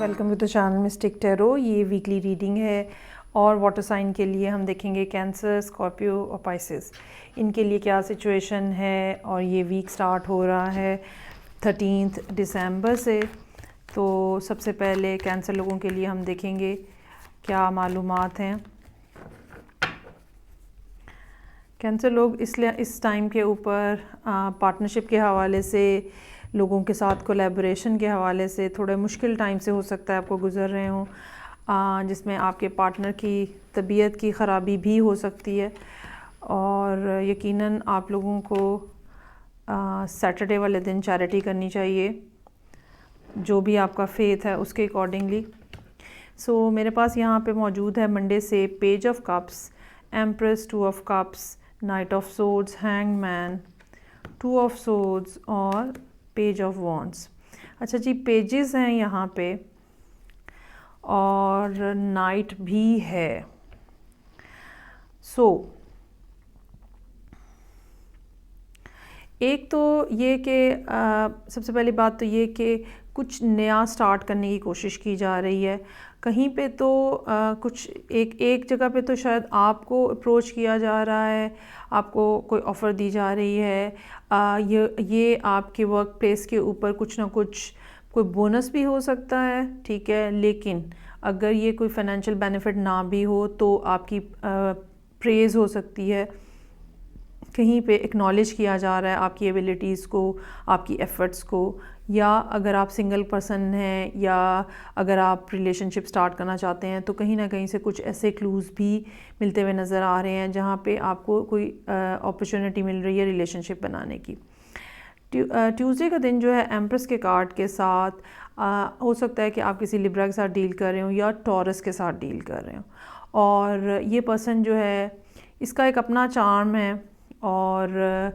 Welcome to the channel mystic tarot. ये weekly reading है और वाटर साइन के लिए हम देखेंगे कैंसर, स्कॉर्पियो और पाइसेस, इनके लिए क्या सिचुएशन है। और ये वीक स्टार्ट हो रहा है 13 दिसंबर से। तो सबसे पहले कैंसर लोगों के लिए हम देखेंगे क्या मालूमात हैं। कैंसर लोग इसलिए इस टाइम के ऊपर पार्टनरशिप के हवाले से, लोगों के साथ कोलैबोरेशन के हवाले से थोड़े मुश्किल टाइम से हो सकता है आपको गुज़र रहे हों, जिसमें आपके पार्टनर की तबीयत की ख़राबी भी हो सकती है। और यकीनन आप लोगों को सैटरडे वाले दिन चैरिटी करनी चाहिए, जो भी आपका फेथ है उसके अकॉर्डिंगली। सो मेरे पास यहाँ पे मौजूद है मंडे से page of cups, empress, 2 of cups, night of swords, hang man, 2 of swords और पेज ऑफ वॉन्ड्स। अच्छा जी, पेजेस हैं यहाँ पे और नाइट भी है। सो एक तो ये कि सबसे पहली बात तो ये कि कुछ नया स्टार्ट करने की कोशिश की जा रही है। कहीं पे तो कुछ एक जगह पे तो शायद आपको अप्रोच किया जा रहा है, आपको कोई ऑफ़र दी जा रही है। ये आपके वर्क प्लेस के ऊपर कुछ ना कुछ कोई बोनस भी हो सकता है, ठीक है। लेकिन अगर ये कोई फाइनेंशियल बेनिफिट ना भी हो तो आपकी प्रेज़ हो सकती है, कहीं पे एक्नॉलेज किया जा रहा है आपकी एबिलिटीज़ को, आपकी एफ़र्ट्स को। या अगर आप सिंगल पर्सन हैं या अगर आप रिलेशनशिप स्टार्ट करना चाहते हैं तो कहीं ना कहीं से कुछ ऐसे क्लूज़ भी मिलते हुए नज़र आ रहे हैं जहाँ पे आपको कोई अपॉर्चुनिटी मिल रही है रिलेशनशिप बनाने की। ट्यूसडे का दिन जो है एम्प्रेस के कार्ड के साथ हो सकता है कि आप किसी लिब्रा के साथ डील कर रहे हो या टॉरस के साथ डील कर रहे हो। और ये पर्सन जो है इसका एक अपना चार्म है और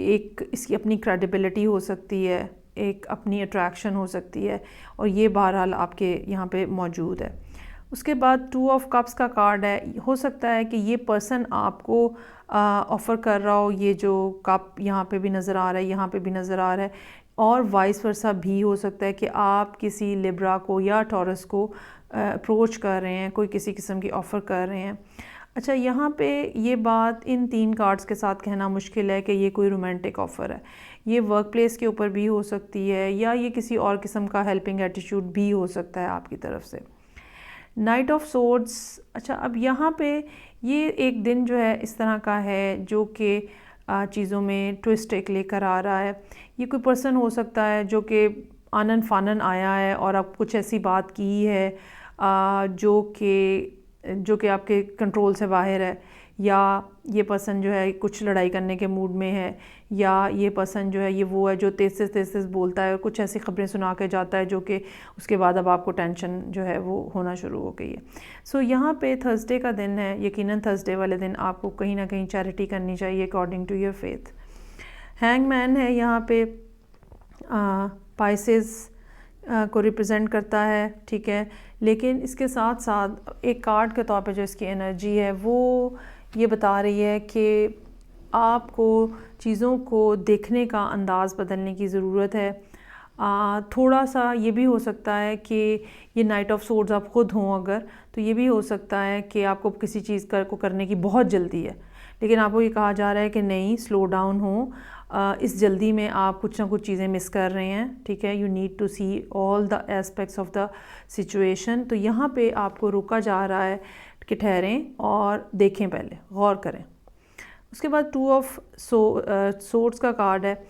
एक इसकी अपनी क्रेडिबिलिटी हो सकती है, एक अपनी अट्रैक्शन हो सकती है, और ये बहरहाल आपके यहाँ पे मौजूद है। उसके बाद 2 ऑफ कप्स का कार्ड है। हो सकता है कि ये पर्सन आपको ऑफ़र कर रहा हो, ये जो कप यहाँ पे भी नज़र आ रहा है, यहाँ पे भी नज़र आ रहा है, और वाइस वर्सा भी हो सकता है कि आप किसी लिब्रा को या टॉरस को अप्रोच कर रहे हैं, कोई किसी किस्म की ऑफ़र कर रहे हैं। अच्छा, यहाँ पे ये बात इन 3 कार्ड्स के साथ कहना मुश्किल है कि ये कोई रोमांटिक ऑफ़र है। ये वर्क प्लेस के ऊपर भी हो सकती है या ये किसी और किस्म का हेल्पिंग एटीट्यूड भी हो सकता है आपकी तरफ से। Night of swords. अच्छा, अब यहाँ पे ये एक दिन जो है इस तरह का है जो कि चीज़ों में ट्विस्ट एक लेकर आ रहा है। ये कोई पर्सन हो सकता है जो कि आनन फानन आया है और अब कुछ ऐसी बात की है जो कि आपके कंट्रोल से बाहर है, या ये पर्सन जो है कुछ लड़ाई करने के मूड में है, या ये पर्सन जो है ये वो है जो तेज़ बोलता है और कुछ ऐसी खबरें सुना के जाता है जो कि उसके बाद अब आपको टेंशन जो है वो होना शुरू हो गई है। सो यहाँ पे थर्सडे का दिन है। यकीनन थर्सडे वाले दिन आपको कहीं ना कहीं चैरिटी करनी चाहिए according to your faith. Hang man है यहाँ पे, पाइसेस को रिप्रेजेंट करता है, ठीक है। लेकिन इसके साथ साथ एक कार्ड के तौर पे जो इसकी एनर्जी है वो ये बता रही है कि आपको चीज़ों को देखने का अंदाज़ बदलने की ज़रूरत है। थोड़ा सा ये भी हो सकता है कि ये नाइट ऑफ सोर्ड्स आप ख़ुद हों अगर, तो ये भी हो सकता है कि आपको किसी चीज़ को करने की बहुत जल्दी है, लेकिन आपको ये कहा जा रहा है कि नहीं, स्लो डाउन हो। इस जल्दी में आप कुछ ना कुछ चीज़ें मिस कर रहे हैं, ठीक है। You need to see all the aspects of the situation. तो यहाँ पे आपको रोका जा रहा है कि ठहरें और देखें, पहले गौर करें। उसके बाद 2 ऑफ सोर्ड्स का कार्ड है।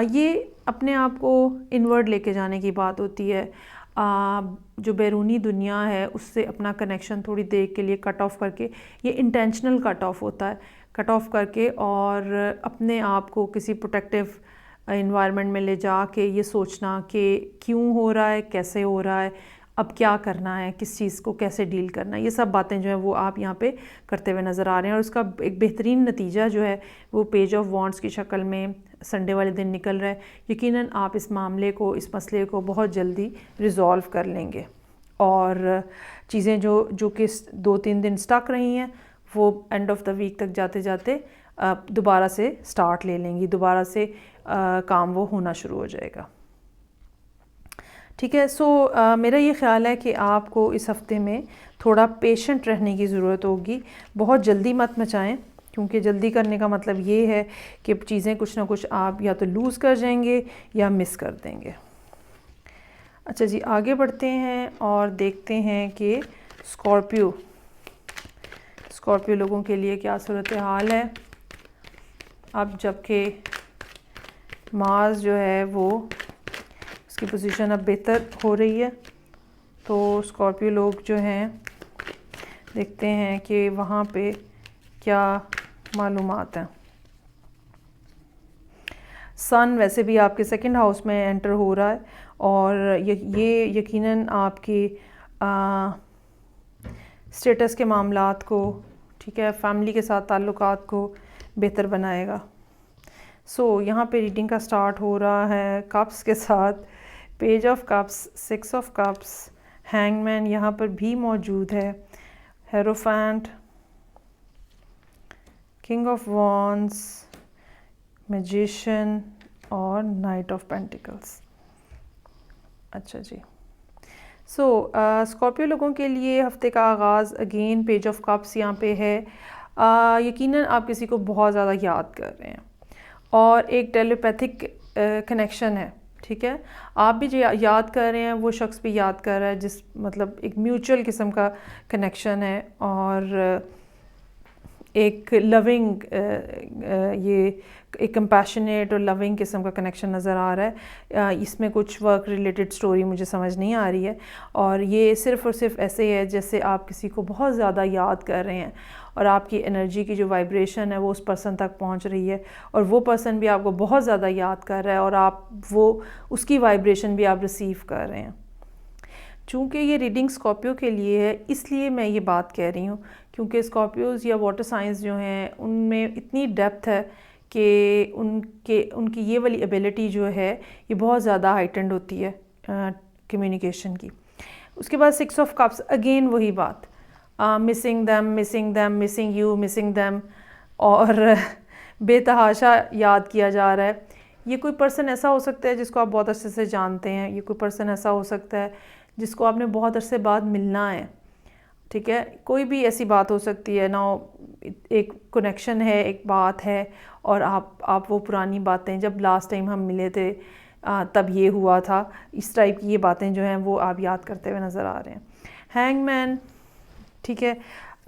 ये अपने आप को इनवर्ड लेके जाने की बात होती है। जो बैरूनी दुनिया है उससे अपना कनेक्शन थोड़ी देर के लिए कट ऑफ करके, ये इंटेंशनल कट ऑफ होता है, कट ऑफ करके और अपने आप को किसी प्रोटेक्टिव इन्वायरमेंट में ले जा के ये सोचना कि क्यों हो रहा है, कैसे हो रहा है, अब क्या करना है, किस चीज़ को कैसे डील करना है, ये सब बातें जो है वो आप यहाँ पे करते हुए नज़र आ रहे हैं। और उसका एक बेहतरीन नतीजा जो है वो पेज ऑफ वॉन्ड्स की शक्ल में संडे वाले दिन निकल रहा है। यकीनन आप इस मामले को, इस मसले को बहुत जल्दी रिज़ॉल्व कर लेंगे और चीज़ें जो कि 2-3 दिन स्टक रही हैं वो एंड ऑफ द वीक तक जाते जाते दोबारा से स्टार्ट ले लेंगी, दोबारा से काम वो होना शुरू हो जाएगा। ठीक है। सो मेरा ये ख़्याल है कि आपको इस हफ़्ते में थोड़ा पेशेंट रहने की ज़रूरत होगी। बहुत जल्दी मत मचाएं, क्योंकि जल्दी करने का मतलब ये है कि चीज़ें कुछ ना कुछ आप या तो लूज़ कर जाएंगे या मिस कर देंगे। अच्छा जी, आगे बढ़ते हैं और देखते हैं कि स्कॉर्पियो लोगों के लिए क्या सूरत हाल है। अब जबकि मार्स जो है वो उसकी पोजीशन अब बेहतर हो रही है, तो स्कॉर्पियो लोग जो हैं देखते हैं कि वहाँ पे क्या मालूमात हैं। सन वैसे भी आपके सेकंड हाउस में एंटर हो रहा है और ये यकीनन आपकी स्टेटस के मामलात को, ठीक है, फैमिली के साथ ताल्लुकात को बेहतर बनाएगा। सो यहाँ पे रीडिंग का स्टार्ट हो रहा है कप्स के साथ, page of cups, 6 of cups, hangman यहाँ पर भी मौजूद है, hierophant, king of wands, magician और नाइट ऑफ पेंटिकल्स। अच्छा जी, सो स्कॉर्पियो लोगों के लिए हफ्ते का आगाज़ अगेन पेज ऑफ कप्स यहाँ पे है। यकीनन आप किसी को बहुत ज़्यादा याद कर रहे हैं और एक टेलीपैथिक कनेक्शन है, ठीक है। आप भी जो याद कर रहे हैं वो शख्स भी याद कर रहा है, जिस मतलब एक म्यूचुअल किस्म का कनेक्शन है और एक लविंग ये एक कंपैशनेट और लविंग किस्म का कनेक्शन नज़र आ रहा है। इसमें कुछ वर्क रिलेटेड स्टोरी मुझे समझ नहीं आ रही है और ये सिर्फ़ और सिर्फ ऐसे है जैसे आप किसी को बहुत ज़्यादा याद कर रहे हैं और आपकी एनर्जी की जो वाइब्रेशन है वो उस पर्सन तक पहुंच रही है और वो पर्सन भी आपको बहुत ज़्यादा याद कर रहा है और आप वो उसकी वाइब्रेशन भी आप रिसीव कर रहे हैं। चूँकि ये रीडिंग स्कॉर्पियो के लिए है इसलिए मैं ये बात कह रही हूँ, क्योंकि स्कॉर्पियोज़ या वाटर साइंस जो हैं उनमें इतनी डेप्थ है कि उनकी ये वाली एबिलिटी जो है ये बहुत ज़्यादा हाइटेंड होती है कम्युनिकेशन की। उसके बाद 6 ऑफ कप्स, अगेन वही बात, missing them, missing you, missing them, और बेतहाशा याद किया जा रहा है। ये कोई पर्सन ऐसा हो सकता है जिसको आप बहुत अच्छे से जानते हैं, ये कोई पर्सन ऐसा हो सकता है जिसको आपने बहुत अरसे बाद मिलना है, ठीक है। कोई भी ऐसी बात हो सकती है ना, एक कनेक्शन है, एक बात है और आप वो पुरानी बातें, जब लास्ट टाइम हम मिले थे तब ये हुआ था, इस टाइप की ये बातें जो हैं वो आप याद करते हुए नज़र आ रहे हैं। हैंगमैन, ठीक है,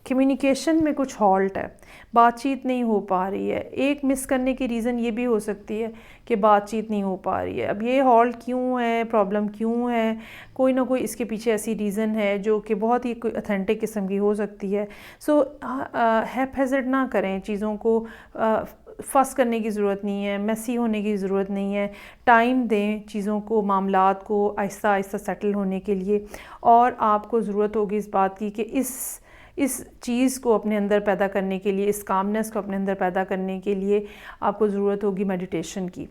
कम्युनिकेशन में कुछ हॉल्ट है, बातचीत नहीं हो पा रही है। एक मिस करने की रीज़न ये भी हो सकती है कि बातचीत नहीं हो पा रही है। अब ये हॉल्ट क्यों है, प्रॉब्लम क्यों है, कोई ना कोई इसके पीछे ऐसी रीज़न है जो कि बहुत ही कोई ऑथेंटिक किस्म की हो सकती है। सो हैप-हैज़र्ड ना करें चीज़ों को, फंस करने की ज़रूरत नहीं है, मेसी होने की ज़रूरत नहीं है। टाइम दें चीज़ों को, मामलात को आहिस्ता आहिस्ता सेटल होने के लिए। और आपको ज़रूरत होगी इस बात की कि इस चीज़ को अपने अंदर पैदा करने के लिए, इस कामनेस को अपने अंदर पैदा करने के लिए आपको ज़रूरत होगी मेडिटेशन की।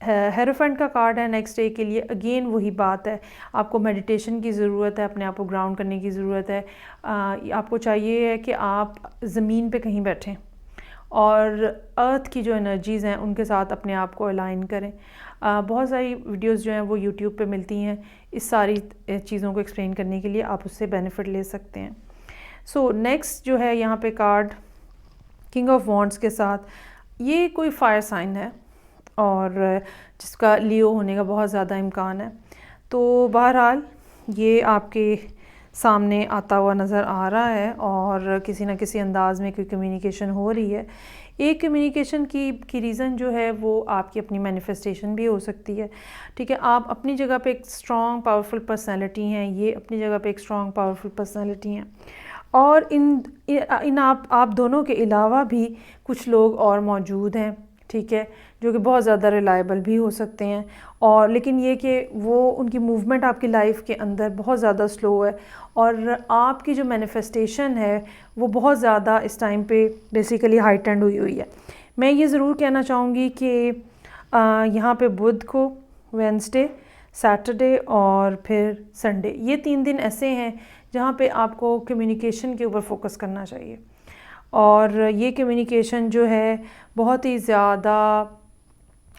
हेरोफेंट का कार्ड है नेक्स्ट डे के लिए, अगेन वही बात है, आपको मेडिटेशन की ज़रूरत है, अपने आप को ग्राउंड करने की ज़रूरत है। आपको चाहिए है कि आप ज़मीन पे कहीं बैठें और अर्थ की जो एनर्जीज़ हैं उनके साथ अपने आप को अलाइन करें। बहुत सारी वीडियोस जो हैं वो यूट्यूब पे मिलती हैं, इस सारी चीज़ों को एक्सप्लेन करने के लिए आप उससे बेनिफिट ले सकते हैं। सो नेक्स्ट जो है यहाँ पे कार्ड किंग ऑफ वॉन्ड्स के साथ, ये कोई फायर साइन है और जिसका लियो होने का बहुत ज़्यादा इम्कान है। तो बहरहाल ये आपके सामने आता हुआ नज़र आ रहा है और किसी न किसी अंदाज़ में कोई कम्युनिकेशन हो रही है। एक कम्युनिकेशन की रीज़न जो है वो आपकी अपनी मैनिफेस्टेशन भी हो सकती है, ठीक है। आप अपनी जगह पे एक स्ट्रॉन्ग पावरफुल पर्सनैलिटी हैं, ये अपनी जगह पे एक स्ट्रॉन्ग पावरफुल पर्सनैलिटी हैं और इन आप दोनों के अलावा भी कुछ लोग और मौजूद हैं, ठीक है, जो कि बहुत ज़्यादा रिलायबल भी हो सकते हैं। और लेकिन ये कि वो उनकी मूवमेंट आपकी लाइफ के अंदर बहुत ज़्यादा स्लो है और आपकी जो मैनिफेस्टेशन है वो बहुत ज़्यादा इस टाइम पे बेसिकली हाइटेंड हुई है। मैं ये ज़रूर कहना चाहूँगी कि यहाँ पे बुध को, वेडनेसडे, सैटरडे और फिर संडे, ये 3 दिन ऐसे हैं जहाँ पे आपको कम्युनिकेशन के ऊपर फोकस करना चाहिए और ये कम्युनिकेशन जो है बहुत ही ज़्यादा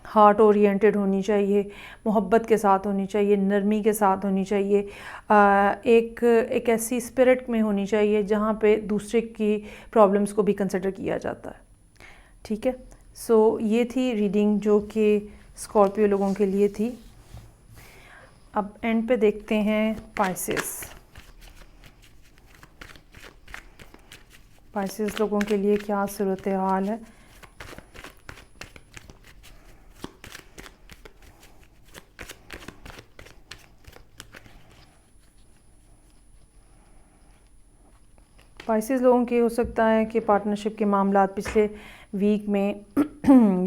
हार्ट ओरिएंटेड होनी चाहिए, मोहब्बत के साथ होनी चाहिए, नरमी के साथ होनी चाहिए, एक ऐसी स्पिरिट में होनी चाहिए जहाँ पे दूसरे की प्रॉब्लम्स को भी कंसिडर किया जाता है। ठीक है, सो ये थी रीडिंग जो कि स्कॉर्पियो लोगों के लिए थी। अब एंड पे देखते हैं पाइसेस लोगों के लिए क्या सूरत हाल है। पाइसेस लोगों के हो सकता है कि पार्टनरशिप के मामला पिछले वीक में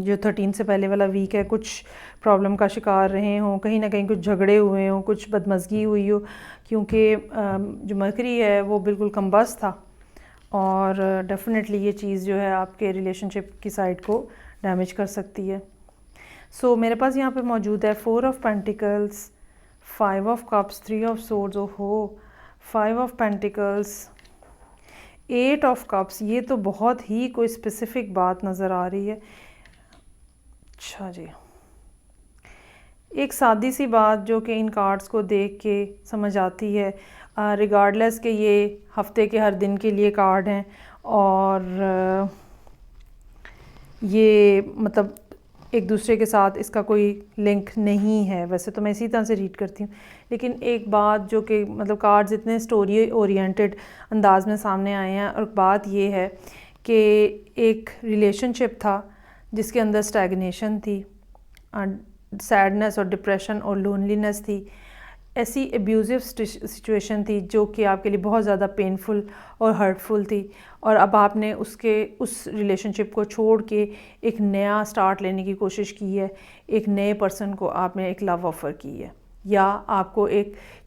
जो 13 से पहले वाला वीक है, कुछ प्रॉब्लम का शिकार रहे हों, कहीं ना कहीं कुछ झगड़े हुए हों, कुछ बदमज़गी हुई हो, क्योंकि जो मरकरी है वो बिल्कुल कमबख्त था और डेफिनेटली ये चीज़ जो है आपके रिलेशनशिप की साइड को डैमेज कर सकती है। सो मेरे पास यहाँ पे मौजूद है 4 of pentacles, 5 of cups, 3 of swords, ओहो 5 ऑफ पेंटिकल्स, 8 ऑफ कप्स। ये तो बहुत ही कोई स्पेसिफिक बात नज़र आ रही है। अच्छा जी, एक सादी सी बात जो कि इन कार्ड्स को देख के समझ आती है, रिगार्डलेस के ये हफ्ते के हर दिन के लिए कार्ड हैं और ये मतलब एक दूसरे के साथ इसका कोई लिंक नहीं है। वैसे तो मैं इसी तरह से रीड करती हूँ, लेकिन एक बात जो कि मतलब कार्ड्स इतने स्टोरी ओरिएंटेड अंदाज में सामने आए हैं, और बात ये है कि एक रिलेशनशिप था जिसके अंदर स्टैग्नेशन थी, सैडनेस और डिप्रेशन और लोनलीनेस थी, ऐसी एब्यूज़िव सिचुएशन थी जो कि आपके लिए बहुत ज़्यादा पेनफुल और हर्टफुल थी, और अब आपने उस रिलेशनशिप को छोड़ के एक नया स्टार्ट लेने की कोशिश की है, एक नए पर्सन को आपने एक लव ऑफ़र की है, या आपको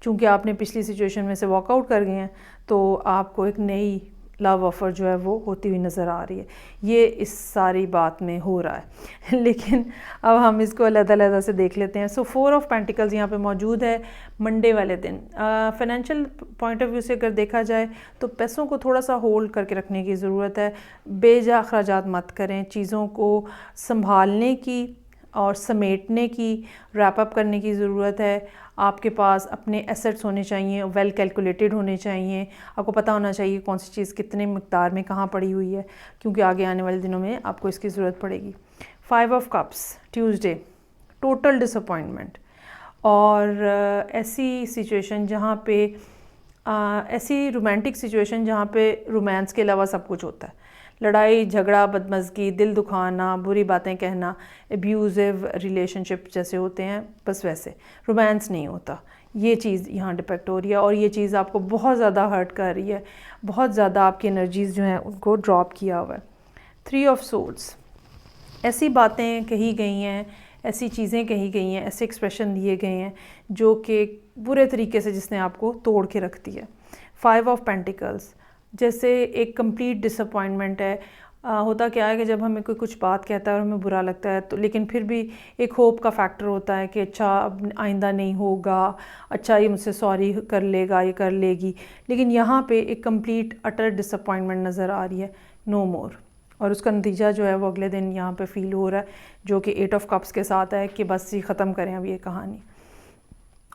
चूँकि आपने पिछली सिचुएशन में से वॉकआउट कर गए हैं तो आपको एक नई लव ऑफ़र जो है वो होती हुई नज़र आ रही है। ये इस सारी बात में हो रहा है लेकिन अब हम इसको अलग-अलग से देख लेते हैं। सो 4 ऑफ पेंटिकल्स यहाँ पे मौजूद है मंडे वाले दिन। फाइनेंशियल पॉइंट ऑफ व्यू से अगर देखा जाए तो पैसों को थोड़ा सा होल्ड करके रखने की ज़रूरत है, बेजा अखराजात मत करें, चीज़ों को संभालने की और समेटने की, रैप अप करने की ज़रूरत है। आपके पास अपने एसेट्स होने चाहिए, वेल कैलकुलेटेड होने चाहिए, आपको पता होना चाहिए कौन सी चीज़ कितने मिक़दार में कहाँ पड़ी हुई है, क्योंकि आगे आने वाले दिनों में आपको इसकी ज़रूरत पड़ेगी। 5 of cups Tuesday, total disappointment, और ऐसी सिचुएशन जहाँ पे ऐसी रोमांटिक सिचुएशन जहाँ पे रोमांस के अलावा सब कुछ होता है, लड़ाई झगड़ा, बदमज़गी, दिल दुखाना, बुरी बातें कहना, एब्यूज़िव रिलेशनशिप जैसे होते हैं, बस वैसे रोमांस नहीं होता। ये चीज़ यहाँ डिपेक्ट हो रही है और ये चीज़ आपको बहुत ज़्यादा हर्ट कर रही है, बहुत ज़्यादा आपकी एनर्जीज़ जो हैं उनको ड्रॉप किया हुआ है। 3 ऑफ सोर्ड्स, ऐसी बातें कही गई हैं, ऐसी चीज़ें कही गई हैं, ऐसे एक्सप्रेशन दिए गए हैं जो कि बुरे तरीके से जिसने आपको तोड़ के रख दिया। 5 ऑफ पेंटिकल्स, जैसे एक कंप्लीट डिसअपॉइंटमेंट है। होता क्या है कि जब हमें कोई कुछ बात कहता है और हमें बुरा लगता है तो, लेकिन फिर भी एक होप का फैक्टर होता है कि अच्छा अब आइंदा नहीं होगा, अच्छा ये मुझसे सॉरी कर लेगा, ये कर लेगी, लेकिन यहाँ पे एक कंप्लीट अटर डिसअपॉइंटमेंट नज़र आ रही है, नो मोर, और उसका नतीजा जो है वो अगले दिन यहाँ पे फील हो रहा है, जो कि 8 ऑफ कप्स के साथ है कि बस ये ख़त्म करें अब ये कहानी।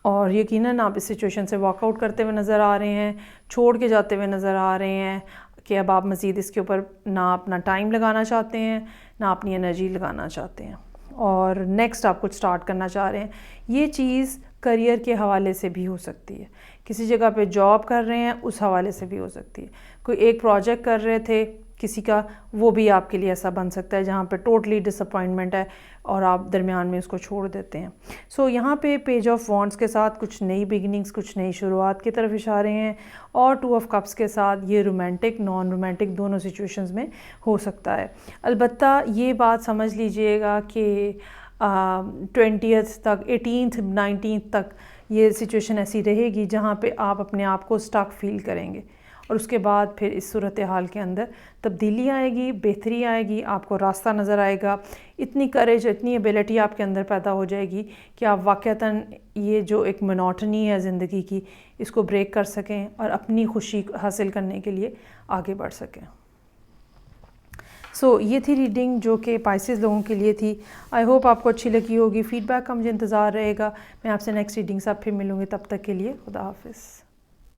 और यकीनन आप इस सिचुएशन से वॉकआउट करते हुए नज़र आ रहे हैं, छोड़ के जाते हुए नज़र आ रहे हैं कि अब आप मज़ीद इसके ऊपर ना अपना टाइम लगाना चाहते हैं, ना अपनी एनर्जी लगाना चाहते हैं, और नेक्स्ट आप कुछ स्टार्ट करना चाह रहे हैं। ये चीज़ करियर के हवाले से भी हो सकती है, किसी जगह पे जॉब कर रहे हैं उस हवाले से भी हो सकती है, कोई एक प्रोजेक्ट कर रहे थे किसी का, वो भी आपके लिए ऐसा बन सकता है जहाँ पे टोटली डिसअपॉइंटमेंट है और आप दरमियान में उसको छोड़ देते हैं। सो यहाँ पे पेज ऑफ वॉन्ड्स के साथ कुछ नई बिगिनिंग्स, कुछ नई शुरुआत की तरफ इशारे हैं, और 2 ऑफ कप्स के साथ ये रोमांटिक नॉन रोमांटिक दोनों सिचुएशंस में हो सकता है। अलबत्ता ये बात समझ लीजिएगा कि 20th तक, 18th 19th तक ये सिचुएशन ऐसी रहेगी जहाँ पे आप अपने आप को स्टक फील करेंगे, और उसके बाद फिर इस सूरत हाल के अंदर तब्दीली आएगी, बेहतरी आएगी, आपको रास्ता नज़र आएगा, इतनी करेज, इतनी एबिलिटी आपके अंदर पैदा हो जाएगी कि आप वाक़तन ये जो एक मोनोटनी है ज़िंदगी की, इसको ब्रेक कर सकें और अपनी खुशी हासिल करने के लिए आगे बढ़ सकें। सो ये थी रीडिंग जो कि पाइसेस लोगों के लिए थी। आई होप आपको अच्छी लगी होगी। फीडबैक का मुझे इंतज़ार रहेगा। मैं आपसे नेक्स्ट रीडिंग से फिर मिलूँगी, तब तक के लिए खुदा हाफिज़।